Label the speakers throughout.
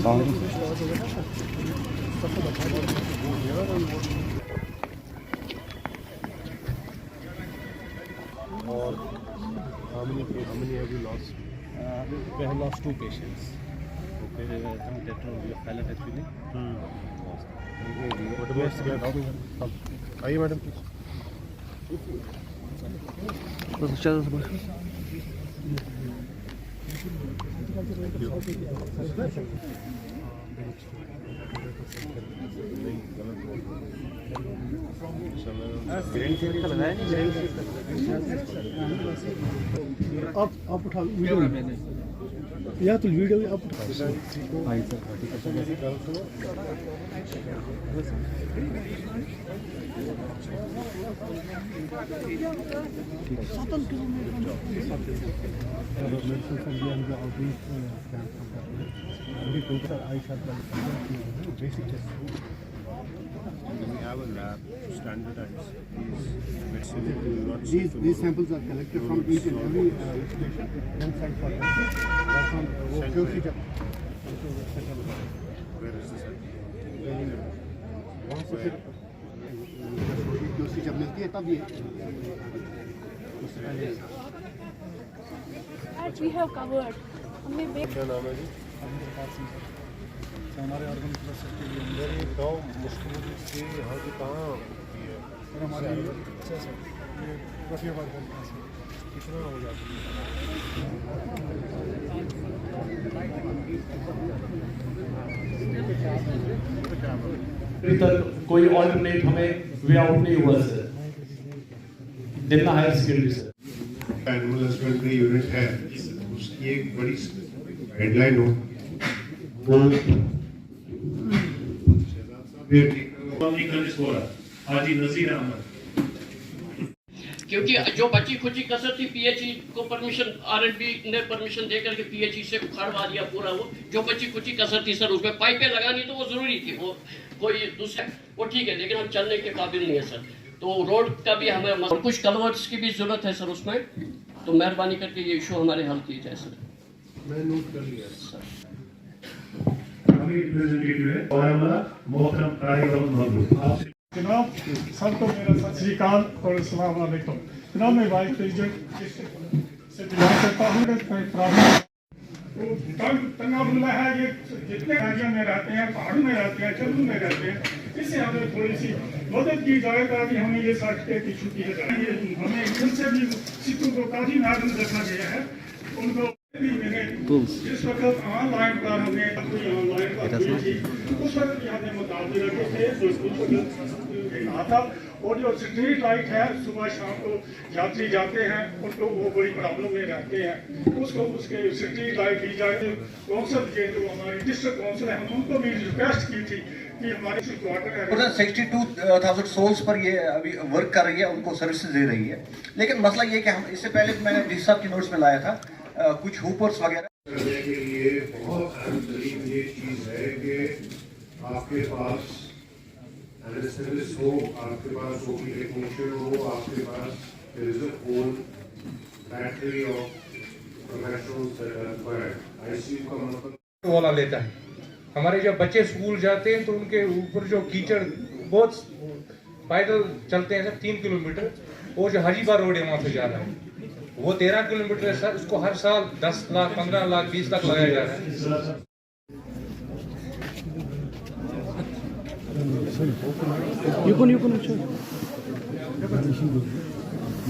Speaker 1: اور how many have you lost?
Speaker 2: We have lost 2 patients. Okay, hum doctor pilot actually.
Speaker 1: What about آئیے madam
Speaker 3: آپ اٹھا video یا تو ویڈیو آپ اٹھا
Speaker 1: we have a lab standardized
Speaker 3: These samples are collected from each and every station, then sent for testing. That's on QC jab.
Speaker 1: where is this
Speaker 3: وہاں سے پھر QC جب ملتی ہے تب یہ
Speaker 4: We have covered. ہمیں
Speaker 1: کیا نام ہے جی
Speaker 3: ہمارے آرگن پروسیس کے لیے
Speaker 1: میری گاؤں مشکل سے یہاں کی کہاں ہوتی ہے
Speaker 3: ہمارے غفی آباد
Speaker 1: کتنا ہو جاتی ہے
Speaker 5: ابھی تک کوئی آلٹرنیٹ ہمیں وے آؤٹ نہیں ہوا سر دلنا ہائر سیکنڈری سر
Speaker 1: اینیمل ہسبینڈری یونٹ ہے اس کی ایک بڑی گائیڈ لائن ہو
Speaker 5: حاجی نذیر احمد
Speaker 6: کیونکہ جو بچی کچی کثر تھی پی ایچ ای کو پرمیشن R&B نے پرمیشن دے کر کے پی ایچ ای سے اکھاڑوا دیا پورا وہ جو بچی کچی کثر تھی سر اس میں پائپیں لگانی تو وہ ضروری تھی وہ کوئی دوسرا وہ ٹھیک ہے لیکن ہم چلنے کے قابل نہیں ہے سر تو روڈ کا بھی ہمیں کچھ کلورٹس کی بھی ضرورت ہے سر اس میں تو مہربانی کر کے یہ ایشو ہمارے حل کی جائے سر
Speaker 1: میں نوٹ کر لیا
Speaker 6: سر
Speaker 3: جناب سب کو میرا ست شری اکال اور السلام علیکم جناب میں وائس پریزیڈنٹ سے بلانگ کرتا ہوں تنگا بلا ہے یہ جتنے راجیوں میں رہتے ہیں پہاڑوں میں رہتے ہیں جنگلوں میں رہتے ہیں اس سے ہمیں تھوڑی سی مدد کی جائے تاکہ ہمیں یہ سرٹیفکیٹ ایشو کی جائے ہمیں ان سے بھی سکھوں کو کافی نازل رکھا گیا ہے ان کو جس وقت آن لائن پر ہمیں کوئی آن لائن پر ہوئی تھی اس وقت بھی ہمیں مطالبے رکھے تھے آتا اور جو اسٹریٹ لائٹ ہے صبح شام کو یاتری جاتے ہیں ان کو وہ بڑی پرابلم میں رہتے ہیں اس کو اس کے اسٹریٹ لائٹ دی جائے کونسل کے جو ہماری ڈسٹرکٹ کونسل ہے ہم ان کو بھی ریکویسٹ کی تھی کہ ہمارے
Speaker 7: 62,000 سولز پر یہ ابھی ورک کر رہی ہے ان کو سروسز دے رہی ہے لیکن مسئلہ یہ کہ ہم اس سے پہلے میں نے ڈی صاحب کی نوٹس میں لایا تھا کچھ ہوپرس وغیرہ
Speaker 1: کرنے کے لیے بہت اہم ترین یہ چیز ہے کہ آپ کے پاس انسٹرس ہو آپ کے پاس جو بھی ٹیکنیشین ہو آپ کے پاس فون بیٹری اور ICU کا مطلب
Speaker 8: والا لیتا ہے ہمارے جب بچے اسکول جاتے ہیں تو ان کے اوپر جو کیچڑ بہت پیدل چلتے ہیں سر 3 کلومیٹر وہ جو حاجی بار روڈ ہے وہاں سے جا رہا ہے وہ 13 کلومیٹر ہے سر اس کو ہر سال 10 لاکھ 15 لاکھ 20 لاکھ لگایا جا رہا ہے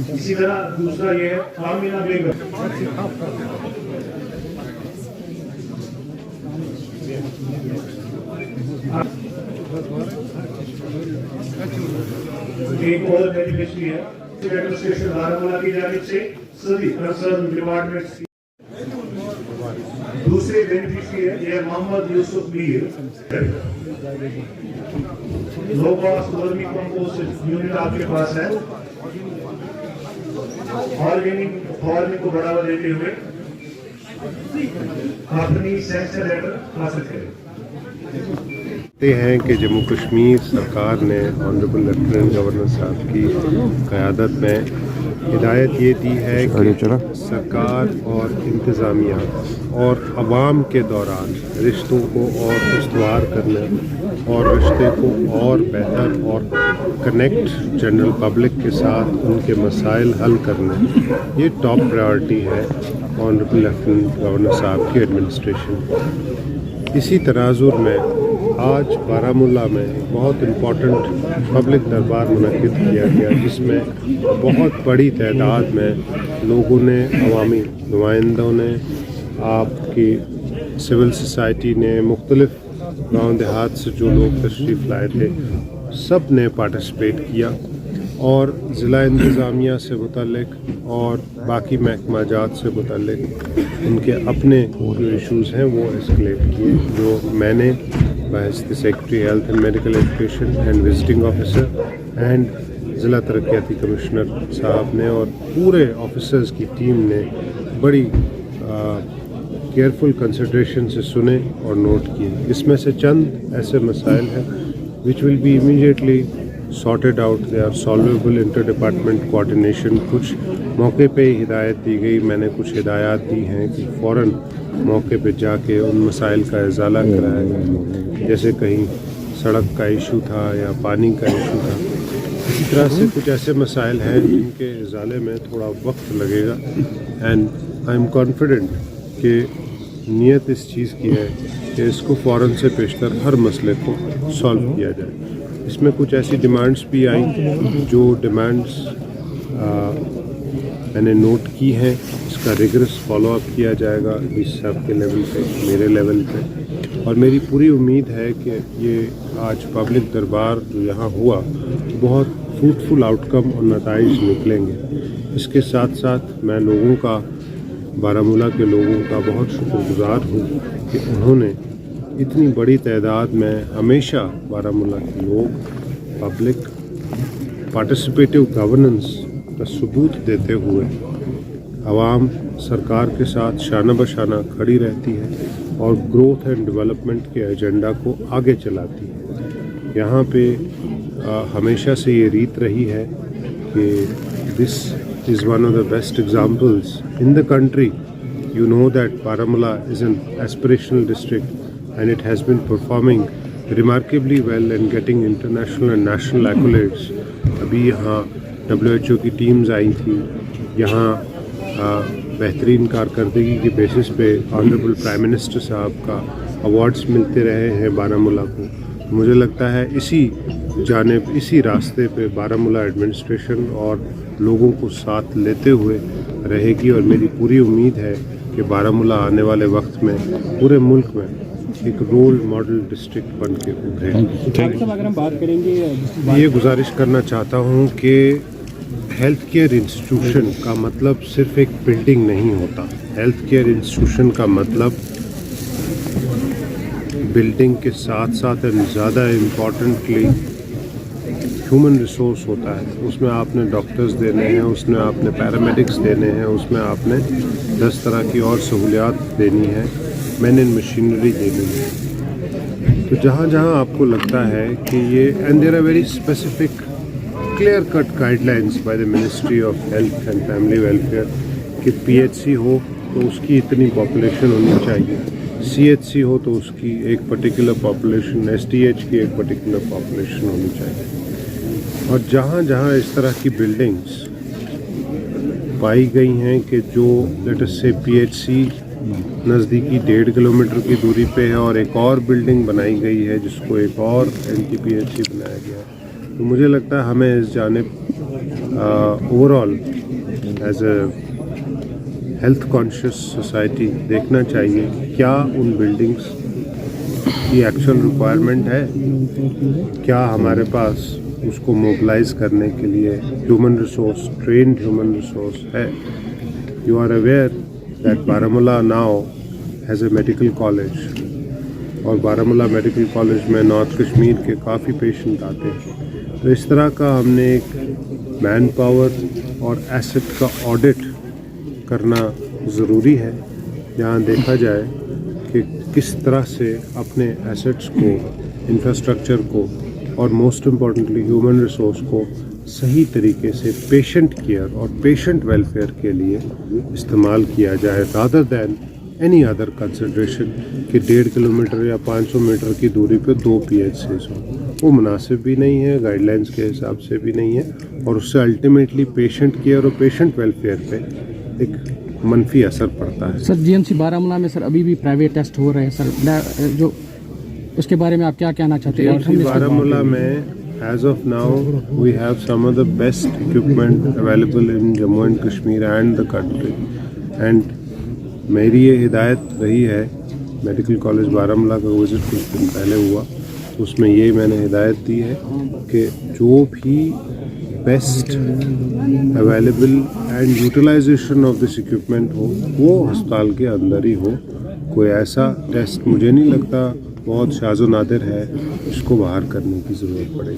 Speaker 5: اسی طرح دوسرا یہ ہے آمینہ بیگم ایک اور بینیفیشری ہے ایڈمنسٹریشن بارہمولہ کی جانب سے سبھی کنسرن ڈپارٹمنٹس کی دوسرے بینیفیشری ہے یہ Mohammad Yousuf Mir low cost vermicompost unit آپ کے پاس ہے آرگینک فارمنگ کو بڑھاوا دیتے ہوئے اپنی سینسر لیٹر حاصل کریں
Speaker 1: ہیں کہ جموں کشمیر سرکار نے آنریبل لیفٹیننٹ گورنر صاحب کی قیادت میں ہدایت یہ دی ہے کہ سرکار اور انتظامیہ اور عوام کے دوران رشتوں کو اور استوار کرنے اور رشتے کو اور بہتر اور کنیکٹ جنرل پبلک کے ساتھ ان کے مسائل حل کرنے، یہ ٹاپ پرائیورٹی ہے آنریبل لیفٹیننٹ گورنر صاحب کی ایڈمنسٹریشن۔ اسی تناظر میں آج بارہمولہ میں بہت امپورٹنٹ پبلک دربار منعقد کیا گیا، جس میں بہت بڑی تعداد میں لوگوں نے، عوامی نمائندوں نے، آپ کی سول سوسائٹی نے، مختلف گاؤں دیہات سے جو لوگ تشریف لائے تھے، سب نے پارٹیسپیٹ کیا اور ضلع انتظامیہ سے متعلق اور باقی محکمہ جات سے متعلق ان کے اپنے جو ایشوز ہیں وہ اسکلیٹ کیے، جو میں نے بحیثیت secretary health and medical education and visiting officer and ضلع ترقیاتی کمشنر صاحب نے اور پورے آفیسرز کی ٹیم نے بڑی کیئرفل کنسیڈریشن سے سنے اور نوٹ کیے۔ اس میں سے چند ایسے مسائل ہیں which will be immediately sorted out, they are solvable inter-department coordination۔ کچھ موقع پہ ہی ہدایت دی گئی، میں نے کچھ ہدایات دی ہیں کہ فوراً موقع پہ جا کے ان مسائل کا ازالہ کرایا جائے، جیسے کہیں سڑک کا ایشو تھا یا پانی کا ایشو تھا۔ اسی طرح سے کچھ ایسے مسائل ہیں جن کے ازالے میں تھوڑا وقت لگے گا، اینڈ آئی ایم کانفیڈنٹ کہ نیت اس چیز کی ہے کہ اس کو فوراً سے پیشتر ہر مسئلے کو سالو کیا جائے۔ اس میں کچھ ایسی ڈیمانڈز بھی آئیں جو ڈیمانڈز میں نے نوٹ کی ہیں، اس کا ریگرس فالو اپ کیا جائے گا ڈی سی صاحب کے لیول پہ، میرے لیول پہ، اور میری پوری امید ہے کہ یہ آج پبلک دربار جو یہاں ہوا بہت فروٹفل آؤٹ کم اور نتائج نکلیں گے۔ اس کے ساتھ ساتھ میں لوگوں کا، بارہمولہ کے لوگوں کا بہت شکر گزار ہوں کہ انہوں نے اتنی بڑی تعداد میں ہمیشہ بارہمولہ کے لوگ پبلک پارٹیسپیٹیو گورننس کا ثبوت دیتے ہوئے عوام سرکار کے ساتھ شانہ بشانہ کھڑی رہتی ہے اور گروتھ اینڈ ڈیولپمنٹ کے ایجنڈا کو آگے چلاتی ہے۔ یہاں پہ ہمیشہ سے یہ ریت رہی ہے کہ دس is one of the best examples in the country. You know that Baramulla is an aspirational district and it has been performing remarkably well and getting international and national accolades. ابھی یہاں WHO کی teams آئی تھی، یہاں بہترین کارکردگی کی basis پہ honourable prime minister صاحب کا ایوارڈز ملتے رہے ہیں بارہمولہ کو۔ مجھے لگتا ہے اسی جانب، اسی راستے پہ بارہمولہ ایڈمنسٹریشن اور لوگوں کو ساتھ لیتے ہوئے رہے گی، اور میری پوری امید ہے کہ بارہمولہ آنے والے وقت میں پورے ملک میں ایک رول ماڈل ڈسٹرکٹ بن کے ابھرے۔
Speaker 2: اگر ہم بات کریں گے،
Speaker 1: یہ گزارش کرنا چاہتا ہوں کہ ہیلتھ کیئر انسٹیٹیوشن کا مطلب صرف ایک بلڈنگ نہیں ہوتا۔ ہیلتھ کیئر انسٹیٹیوشن کا مطلب بلڈنگ کے ساتھ ساتھ زیادہ امپورٹنٹلی ہیومن ریسورس ہوتا ہے۔ اس میں آپ نے ڈاکٹرز دینے ہیں، اس میں آپ نے پیرامیڈکس دینے ہیں، اس میں آپ نے 10 طرح کی اور سہولیات دینی ہے، مین اینڈ مشینری دینی ہے۔ تو جہاں جہاں آپ کو لگتا ہے کہ یہ and they are very specific clear cut guidelines by the ministry of health and family welfare کہ PHC ہو تو اس کی اتنی پاپولیشن ہونی چاہیے، CHC ہو تو اس کی ایک پرٹیکولر پاپولیشن، STH کی ایک پرٹیکولر پاپولیشن ہونی چاہیے۔ اور جہاں جہاں اس طرح کی بلڈنگز پائی گئی ہیں کہ جو لیٹ اس سے PHC نزدیکی 1.5 کلومیٹر کی دوری پہ ہے اور ایک اور بلڈنگ بنائی گئی ہے جس کو ایک اور NTPHC بنایا گیا ہے، تو مجھے لگتا ہے ہمیں اس جانب over all as a health conscious society دیکھنا چاہیے کیا ان بلڈنگز کی ایکچوئل ریکوائرمنٹ ہے، کیا ہمارے پاس اس کو موبلائز کرنے کے لیے human resource, trained human resource ہے۔ You are aware that Baramulla now has a medical college, اور بارہمولہ میڈیکل کالج میں نارتھ کشمیر کے کافی پیشنٹ آتے ہیں۔ تو اس طرح کا ہم نے ایک مین پاور اور ایسٹ کا آڈٹ کرنا ضروری ہے، جہاں دیکھا جائے کہ کس طرح سے اپنے ایسٹس کو، انفراسٹرکچر کو اور موسٹ امپورٹنٹلی ہیومن ریسورس کو صحیح طریقے سے پیشنٹ کیئر اور پیشنٹ ویلفیئر کے لیے استعمال کیا جائے rather than any other consideration کہ 1.5 کلومیٹر یا 500 میٹر کی دوری پہ 2 PHCs ہوں. وہ مناسب بھی نہیں ہے، گائیڈ لائنس کے حساب سے بھی نہیں ہے، اور اس سے الٹیمیٹلی پیشنٹ کیئر اور پیشنٹ ویلفیئر پہ ایک منفی اثر پڑتا ہے.
Speaker 9: سر GMC بارہمولہ میں سر ابھی بھی پرائیویٹ ٹیسٹ ہو رہے ہیں سر، جو اس کے بارے میں آپ کیا کہنا چاہتے ہیں؟
Speaker 1: GMC بارہمولہ میں as of now we have some of the best equipment available in Jammu and Kashmir and the country, and میری یہ ہدایت رہی ہے. میڈیکل کالج بارہمولہ کا وزٹ کچھ دن پہلے ہوا، اس میں یہ میں نے ہدایت دی ہے کہ جو بھی best available and utilisation of this equipment ہو وہ ہسپتال کے اندر ہی ہو. کوئی ایسا ٹیسٹ مجھے نہیں لگتا بہت شاذ و نادر ہے اس کو باہر کرنے کی ضرورت پڑے گی.